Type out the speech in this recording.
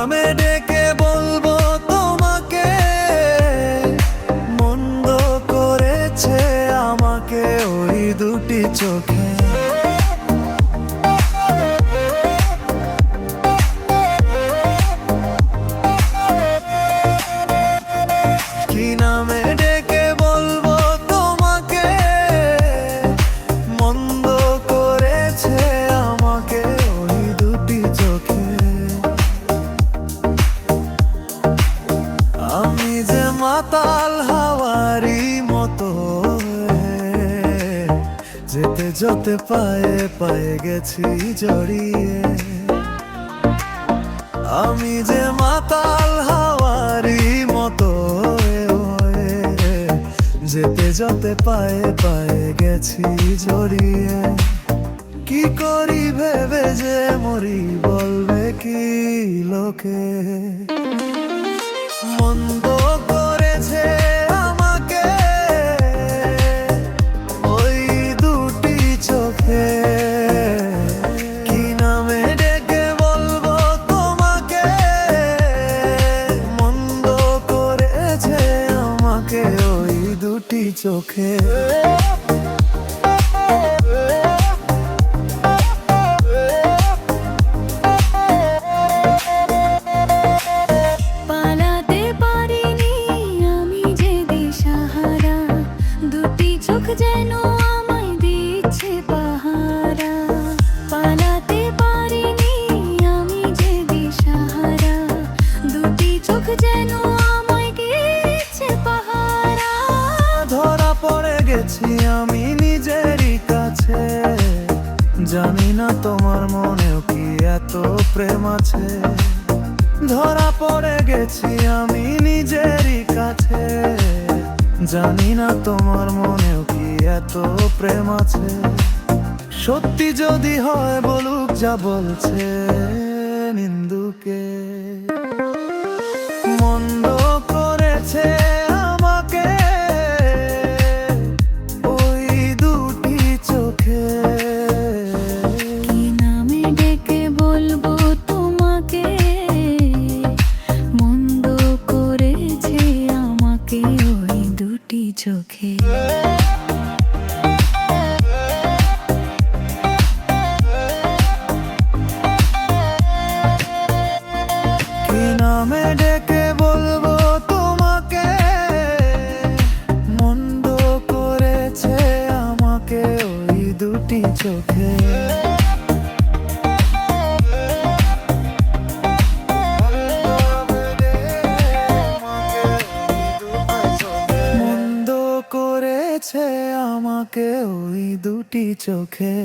নামে ডেকে বলবো তোমাকে, মন্দ করেছে আমাকে ওই দুটি চোখে। কি নামে ডেকে বলবো তোমাকে, মন্দ করেছে আমাকে ওই দুটি চোখে। আমি যে মাতাল হাওয়ারি মতো, যেতে যেতে পায়ে পায়ে গেছি জড়িয়ে। আমি যে মাতাল হাওয়ারি মতো, যেতে যেতে পায়ে পায়ে গেছি জড়িয়ে। কি করি ভেবে যে মরি, বলবে কি লোকে। মন্দ করেছে আমাকে ওই দুটি চোখে। কি নামে ডেকে বলবো তোমাকে, মন্দ করেছে আমাকে ওই দুটি চোখে। যেন আমায় দিচ্ছে পাহারা, পালাতে পারিনি আমি যে দিশাহারা। দুটি চোখ যেন আমায় দিচ্ছে পাহারা। ধরা পড়ে গেছি আমি নিজেরই কাছে, জানি না তোমার মনেও কি এত প্রেম আছে। ধরা পড়ে গেছি আমি নিজেরই কাছে, জানি না তোমার মনেও কি এত প্রেম আছে। সত্যি যদি হয় বলুক যা বলছে নিন্দুকে। মন্দ করেছে আমাকে ওই দুটি চোখে। কি নামে ডেকে বলবো তোমাকে, মন্দ করেছে আমাকে ওই দুটি চোখে। কি নামে ডেকে বলবো তোমাকে, মন্দ করেছে আমাকে ওই দুটি চোখে। মন্দ করেছে আমাকে ওই দুটি চোখে।